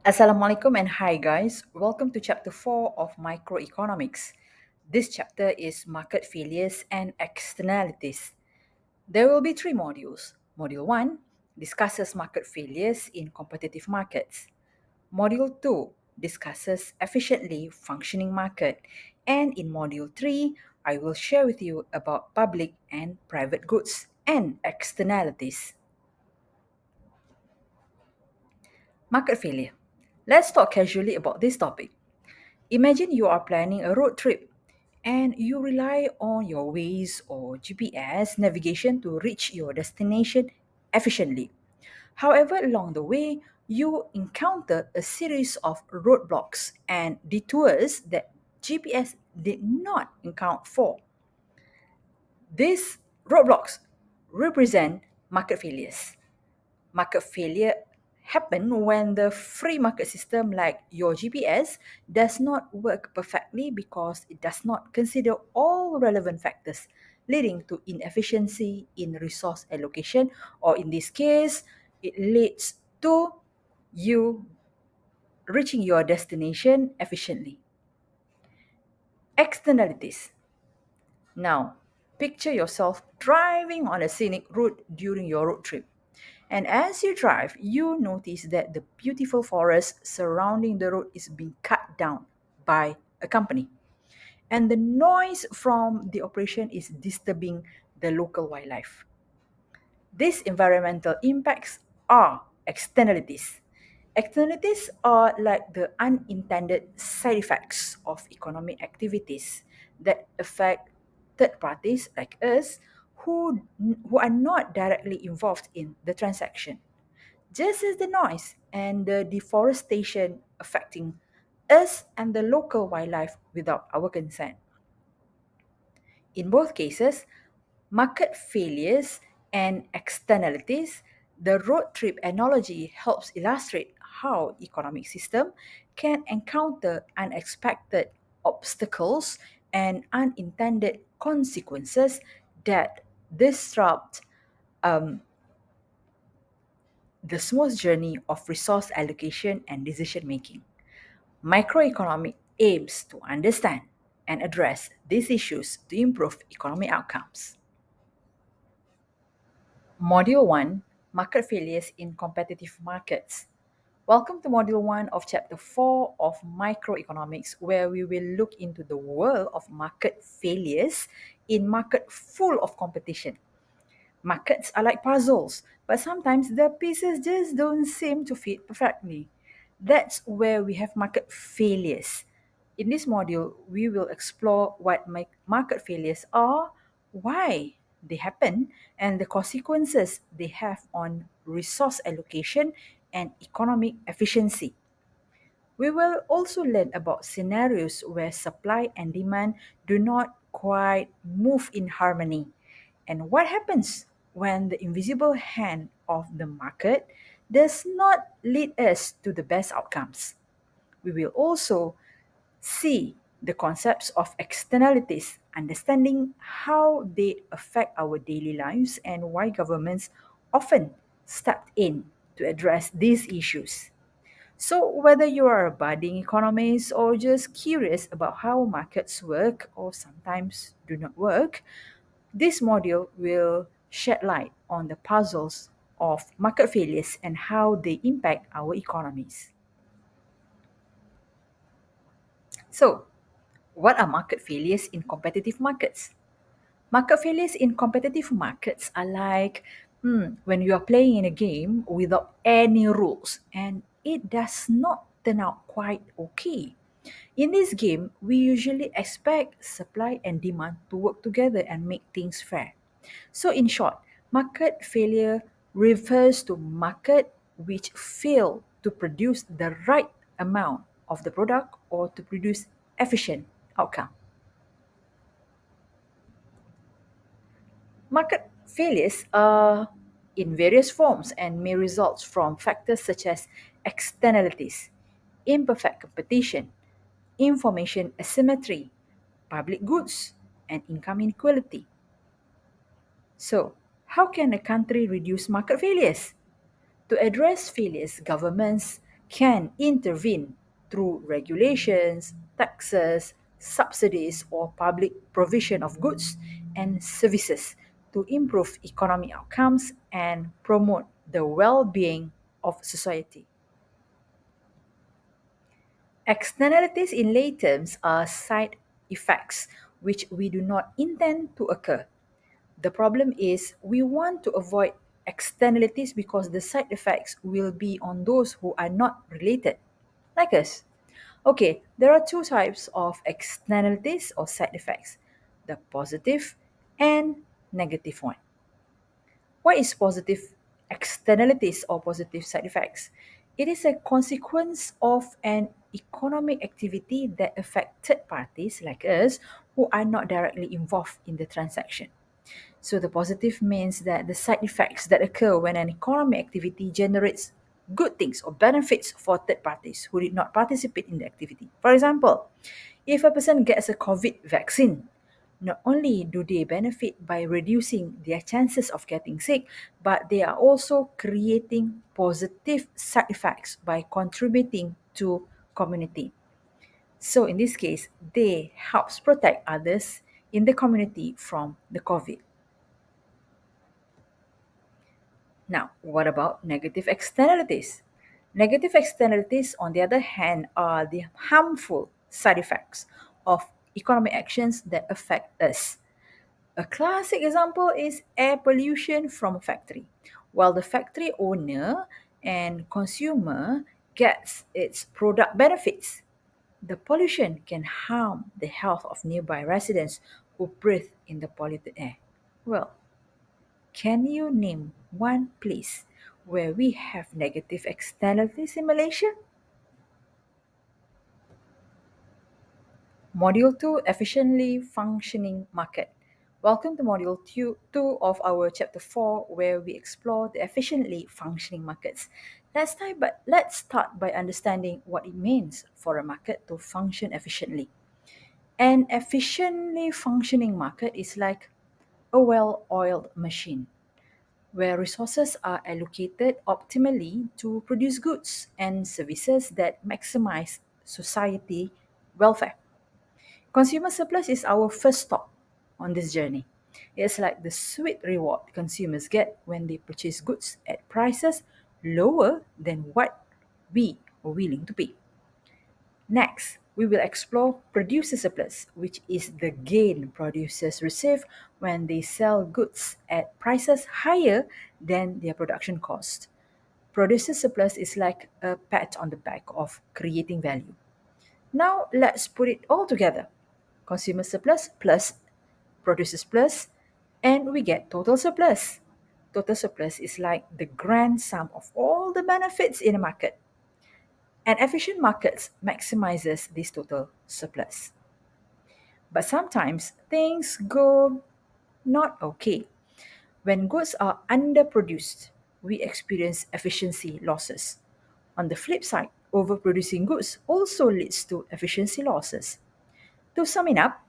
Assalamualaikum and hi guys. Welcome to chapter 4 of Microeconomics. This chapter is market failures and externalities. There will be three modules. Module 1 discusses market failures in competitive markets. Module 2 discusses efficiently functioning market. And in module 3, I will share with you about public and private goods and externalities. Market failure. Let's talk casually about this topic. Imagine you are planning a road trip and you rely on your Waze or GPS navigation to reach your destination efficiently. However, along the way, you encounter a series of roadblocks and detours that GPS did not account for. These roadblocks represent market failures. Market failure happen when the free market system like your GPS does not work perfectly because it does not consider all relevant factors, leading to inefficiency in resource allocation, or in this case it leads to you reaching your destination efficiently. Externalities. Now, picture yourself driving on a scenic route during your road trip. And as you drive, you notice that the beautiful forest surrounding the road is being cut down by a company. And the noise from the operation is disturbing the local wildlife. These environmental impacts are externalities. Externalities are like the unintended side effects of economic activities that affect third parties like us who are not directly involved in the transaction. Just as the noise and the deforestation affecting us and the local wildlife without our consent. In both cases, market failures and externalities, the road trip analogy helps illustrate how economic system can encounter unexpected obstacles and unintended consequences that disrupt um, the smooth journey of resource allocation and decision making. Microeconomic aims to understand and address these issues to improve economic outcomes. Module 1 Market Failures in Competitive Markets. Welcome to Module 1 of Chapter 4 of Microeconomics, where we will look into the world of market failures in market full of competition. Markets are like puzzles, but sometimes the pieces just don't seem to fit perfectly. That's where we have market failures. In this module, we will explore what market failures are, why they happen, and the consequences they have on resource allocation and economic efficiency. We will also learn about scenarios where supply and demand do not quite move in harmony, and what happens when the invisible hand of the market does not lead us to the best outcomes. We will also see the concepts of externalities, understanding how they affect our daily lives and why governments often step in to address these issues. So, whether you are a budding economist or just curious about how markets work or sometimes do not work, this module will shed light on the puzzles of market failures and how they impact our economies. So, what are market failures in competitive markets? Market failures in competitive markets are like when you are playing in a game without any rules and it does not turn out quite okay. In this game, we usually expect supply and demand to work together and make things fair. So, in short, market failure refers to market which fail to produce the right amount of the product or to produce efficient outcome. Market failures are in various forms and may result from factors such as externalities, imperfect competition, information asymmetry, public goods, and income inequality. So, how can a country reduce market failures? To address failures, governments can intervene through regulations, taxes, subsidies, or public provision of goods and services to improve economic outcomes and promote the well being of society. Externalities in lay terms are side effects which we do not intend to occur. The problem is we want to avoid externalities because the side effects will be on those who are not related, like us. Okay, there are two types of externalities or side effects, the positive and negative one. What is positive externalities or positive side effects? It is a consequence of an economic activity that affect third parties like us who are not directly involved in the transaction. So the positive means that the side effects that occur when an economic activity generates good things or benefits for third parties who did not participate in the activity. For example, if a person gets a COVID vaccine, not only do they benefit by reducing their chances of getting sick, but they are also creating positive side effects by contributing to community. So in this case, they helps protect others in the community from the COVID. Now, what about negative externalities? Negative externalities, on the other hand, are the harmful side effects of economic actions that affect us. A classic example is air pollution from a factory. While the factory owner and consumer gets its product benefits, the pollution can harm the health of nearby residents who breathe in the polluted air. Well, can you name one place where we have negative externalities in Malaysia? Module 2, Efficiently Functioning Market. Welcome to Module 2 of our Chapter 4, where we explore the efficiently functioning markets. Let's start by understanding what it means for a market to function efficiently. An efficiently functioning market is like a well-oiled machine where resources are allocated optimally to produce goods and services that maximize society welfare. Consumer surplus is our first stop on this journey. It's like the sweet reward consumers get when they purchase goods at prices lower than what we are willing to pay. Next, we will explore producer surplus, which is the gain producers receive when they sell goods at prices higher than their production cost. Producer surplus is like a pat on the back of creating value. Now, let's put it all together. Consumer surplus plus producer surplus, and we get total surplus. Total surplus is like the grand sum of all the benefits in a market. And efficient markets maximizes this total surplus. But sometimes things go not okay. When goods are underproduced, we experience efficiency losses. On the flip side, overproducing goods also leads to efficiency losses. To sum it up,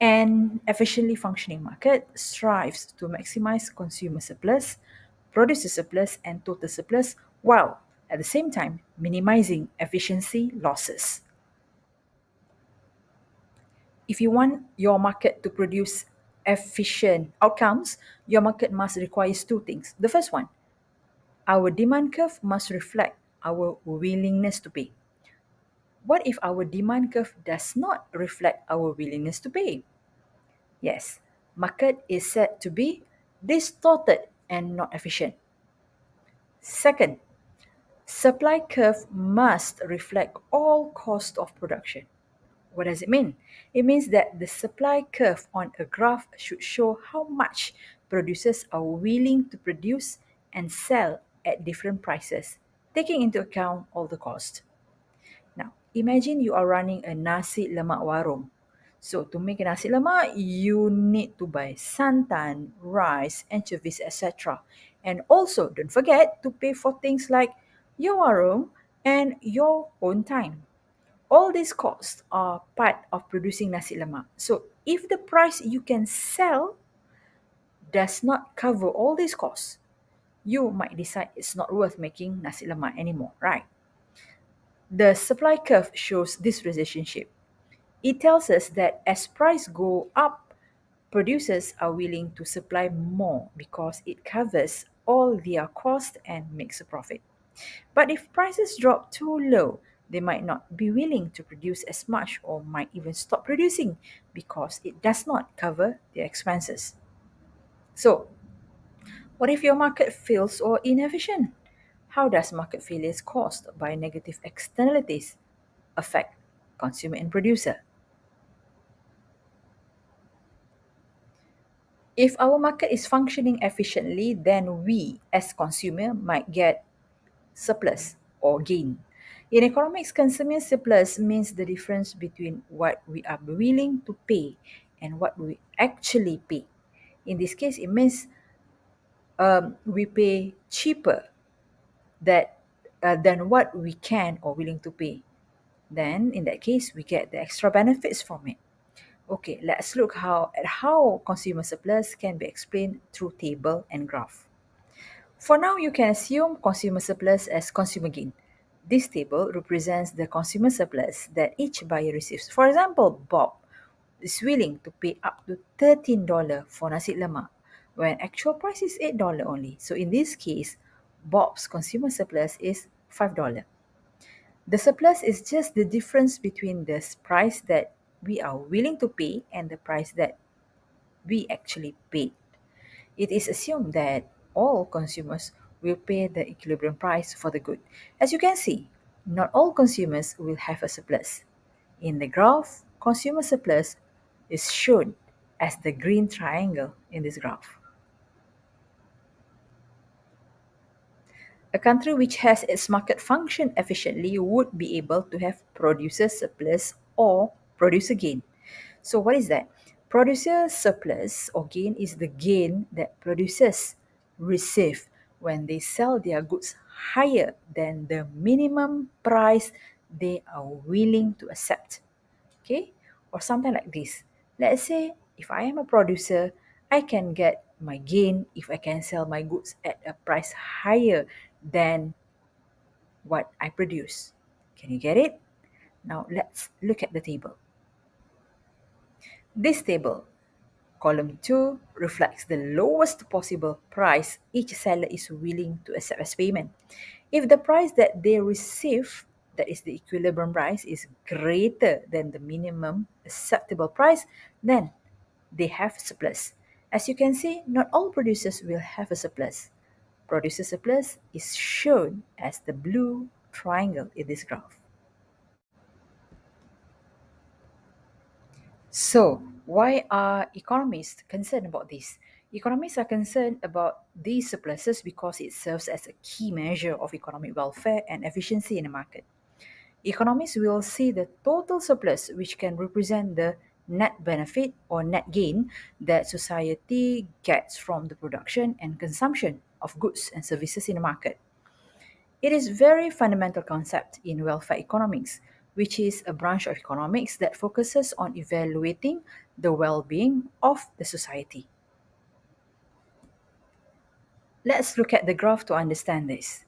an efficiently functioning market strives to maximize consumer surplus, producer surplus, and total surplus while at the same time minimizing efficiency losses. If you want your market to produce efficient outcomes, your market must require two things. The first one, our demand curve must reflect our willingness to pay. What if our demand curve does not reflect our willingness to pay? Yes, market is said to be distorted and not efficient. Second, supply curve must reflect all cost of production. What does it mean? It means that the supply curve on a graph should show how much producers are willing to produce and sell at different prices, taking into account all the cost. Now, imagine you are running a nasi lemak warung. So, to make a nasi lemak, you need to buy santan, rice, anchovies, etc. And also, don't forget to pay for things like your warung and your own time. All these costs are part of producing nasi lemak. So, if the price you can sell does not cover all these costs, you might decide it's not worth making nasi lemak anymore, right? The supply curve shows this relationship. It tells us that as price go up, producers are willing to supply more because it covers all their cost and makes a profit. But if prices drop too low, they might not be willing to produce as much or might even stop producing because it does not cover their expenses. So, what if your market fails or inefficient? How does market failures caused by negative externalities affect consumer and producer? If our market is functioning efficiently, then we as consumer might get surplus or gain. In economics, consumer surplus means the difference between what we are willing to pay and what we actually pay. In this case, it means we pay cheaper that than what we can or willing to pay. Then, in that case, we get the extra benefits from it. Okay, let's look how consumer surplus can be explained through table and graph. For now, you can assume consumer surplus as consumer gain. This table represents the consumer surplus that each buyer receives. For example, Bob is willing to pay up to $13 for nasi lemak when actual price is $8 only. So in this case, Bob's consumer surplus is $5. The surplus is just the difference between the price that we are willing to pay and the price that we actually paid. It is assumed that all consumers will pay the equilibrium price for the good. As you can see, not all consumers will have a surplus. In the graph, consumer surplus is shown as the green triangle in this graph. A country which has its market function efficiently would be able to have producer surplus or producer gain. So, what is that? Producer surplus or gain is the gain that producers receive when they sell their goods higher than the minimum price they are willing to accept. Okay? Or something like this. Let's say if I am a producer, I can get my gain if I can sell my goods at a price higher than what I produce. Can you get it? Now let's look at the table. This table, column 2, reflects the lowest possible price each seller is willing to accept as payment. If the price that they receive, that is the equilibrium price, is greater than the minimum acceptable price, then they have surplus. As you can see, not all producers will have a surplus. Producer surplus is shown as the blue triangle in this graph. So, why are economists concerned about this? Economists are concerned about these surpluses because it serves as a key measure of economic welfare and efficiency in the market. Economists will see the total surplus, which can represent the net benefit or net gain that society gets from the production and consumption of goods and services in the market. It is a very fundamental concept in welfare economics, which is a branch of economics that focuses on evaluating the well-being of the society. Let's look at the graph to understand this.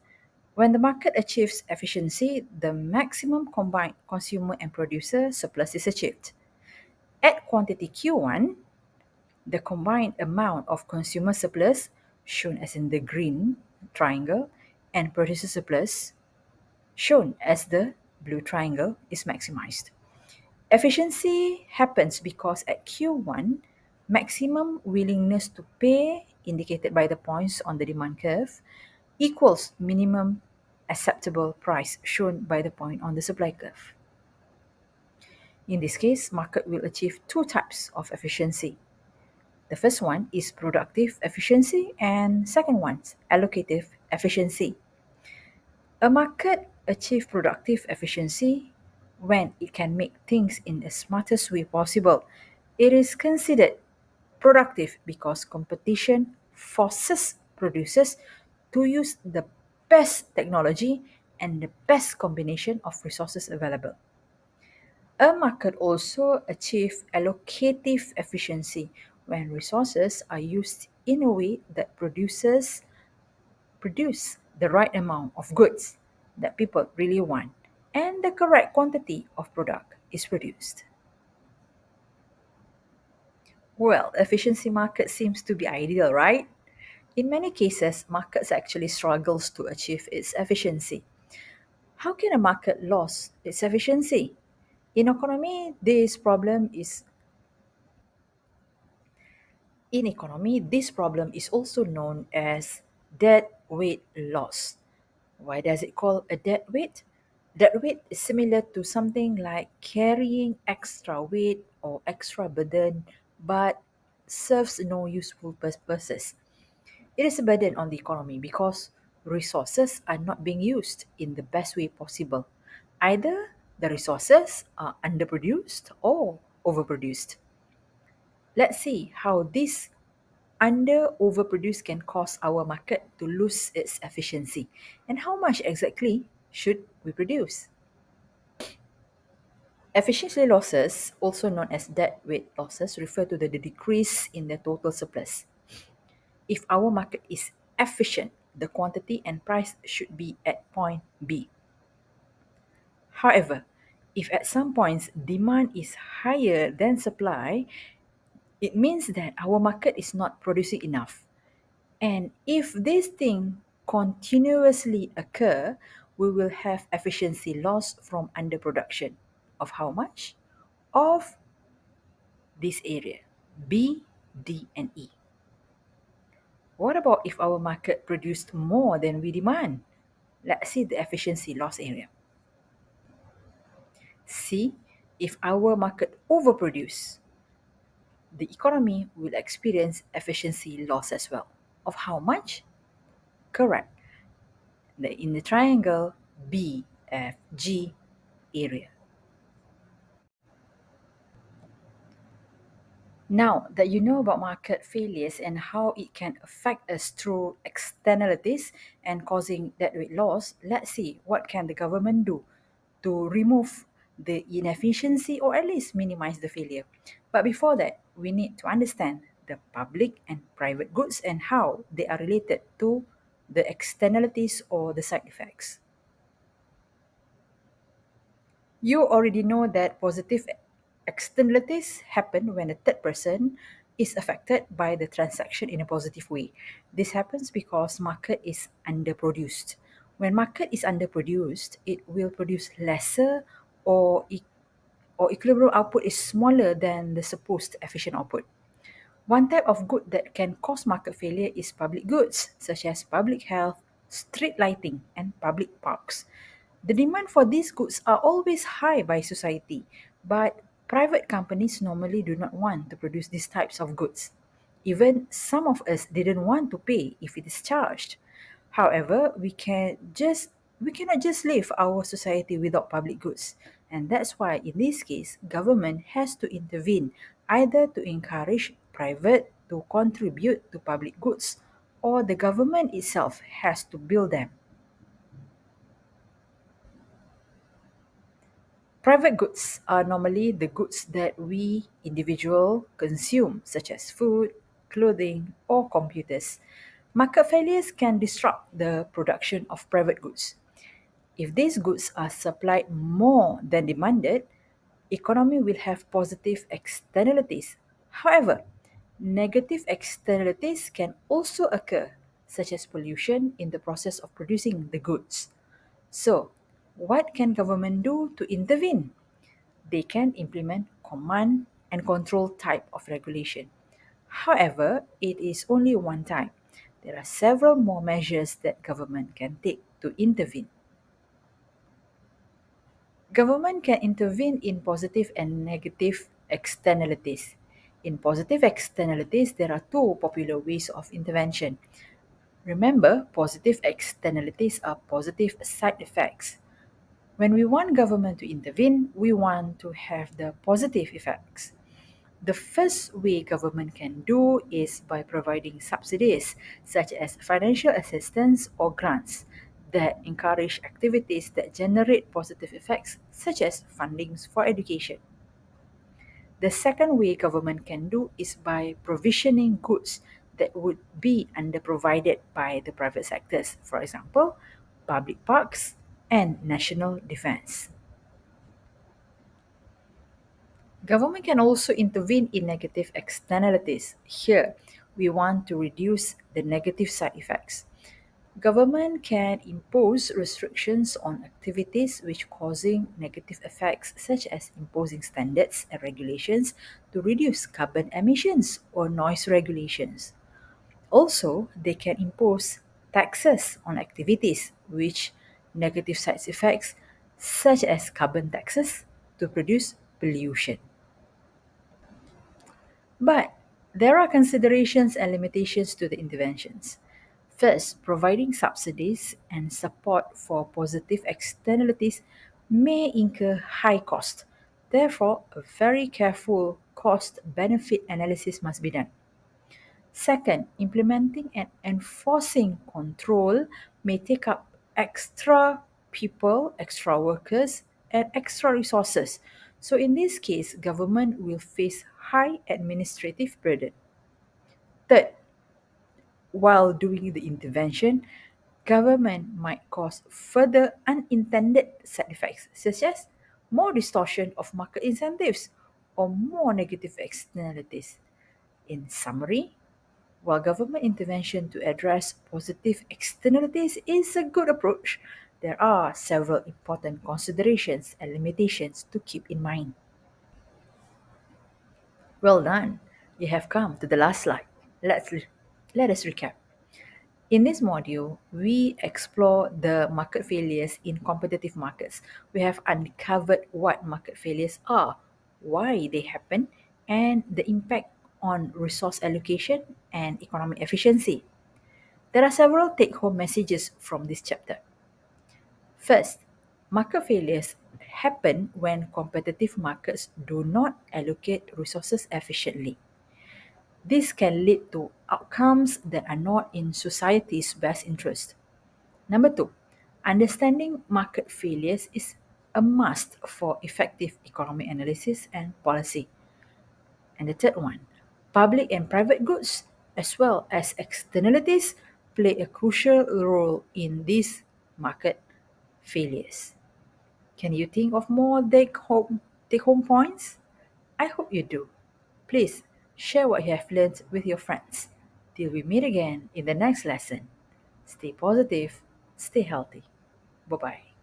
When the market achieves efficiency, the maximum combined consumer and producer surplus is achieved. At quantity Q1, the combined amount of consumer surplus, shown as in the green triangle, and producer surplus, shown as the blue triangle, is maximized. Efficiency happens because at Q1, maximum willingness to pay, indicated by the points on the demand curve, equals minimum acceptable price, shown by the point on the supply curve. In this case, market will achieve two types of efficiency. The first one is productive efficiency and second one, allocative efficiency. A market achieves productive efficiency when it can make things in the smartest way possible. It is considered productive because competition forces producers to use the best technology and the best combination of resources available. A market also achieves allocative efficiency when resources are used in a way that produce the right amount of goods that people really want and the correct quantity of product is produced. Well, efficiency market seems to be ideal, right? In many cases, markets actually struggles to achieve its efficiency. How can a market lose its efficiency? In economy, this problem is also known as dead weight loss. Why does it call a dead weight? Dead weight is similar to something like carrying extra weight or extra burden but serves no useful purposes. It is a burden on the economy because resources are not being used in the best way possible. Either the resources are underproduced or overproduced. Let's see how this overproduce can cause our market to lose its efficiency and how much exactly should we produce. Efficiency losses, also known as deadweight losses, refer to the decrease in the total surplus. If our market is efficient, the quantity and price should be at point B. However, if at some points demand is higher than supply, it means that our market is not producing enough. And if this thing continuously occur, we will have efficiency loss from underproduction. Of how much? Of this area, B, D, and E. What about if our market produced more than we demand? Let's see the efficiency loss area. C, if our market overproduce, the economy will experience efficiency loss as well. Of how much? Correct. In the triangle BFG area. Now that you know about market failures and how it can affect us through externalities and causing deadweight loss, let's see what can the government do to remove the inefficiency or at least minimize the failure. But before that, we need to understand the public and private goods and how they are related to the externalities or the side effects. You already know that positive externalities happen when a third person is affected by the transaction in a positive way. This happens because market is underproduced. When market is underproduced, it will produce lesser or or equilibrium output is smaller than the supposed efficient output. One type of good that can cause market failure is public goods, such as public health, street lighting, and public parks. The demand for these goods are always high by society, but private companies normally do not want to produce these types of goods. Even some of us didn't want to pay if it is charged. However, we cannot just live our society without public goods. And that's why in this case, government has to intervene either to encourage private to contribute to public goods or the government itself has to build them. Private goods are normally the goods that we individual consume, such as food, clothing, or computers. Market failures can disrupt the production of private goods. If these goods are supplied more than demanded, economy will have positive externalities. However, negative externalities can also occur, such as pollution in the process of producing the goods. So, what can government do to intervene? They can implement command and control type of regulation. However, it is only one type. There are several more measures that government can take to intervene. Government can intervene in positive and negative externalities. In positive externalities, there are two popular ways of intervention. Remember, positive externalities are positive side effects. When we want government to intervene, we want to have the positive effects. The first way government can do is by providing subsidies such as financial assistance or grants that encourage activities that generate positive effects such as fundings for education. The second way government can do is by provisioning goods that would be underprovided by the private sectors. For example, public parks, and national defense. Government can also intervene in negative externalities. Here, we want to reduce the negative side effects. Government can impose restrictions on activities which causing negative effects such as imposing standards and regulations to reduce carbon emissions or noise regulations. Also, they can impose taxes on activities which negative side effects such as carbon taxes to produce pollution. But there are considerations and limitations to the interventions. First, providing subsidies and support for positive externalities may incur high cost. Therefore, a very careful cost benefit analysis must be done. Second, implementing and enforcing control may take up extra people, extra workers, and extra resources. So, in this case, government will face high administrative burden. Third, while doing the intervention, government might cause further unintended side effects, such as more distortion of market incentives or more negative externalities. In summary, while government intervention to address positive externalities is a good approach, there are several important considerations and limitations to keep in mind. Well done. You have come to the last slide. Let us recap. In this module, we explore the market failures in competitive markets. We have uncovered what market failures are, why they happen, and the impact on resource allocation and economic efficiency. There are several take home messages from this chapter. First, market failures happen when competitive markets do not allocate resources efficiently. This can lead to outcomes that are not in society's best interest. Number two, understanding market failures is a must for effective economic analysis and policy. And the third one, public and private goods, as well as externalities, play a crucial role in these market failures. Can you think of more take home points? I hope you do. Please share what you have learned with your friends. Till we meet again in the next lesson. Stay positive, stay healthy. Bye bye.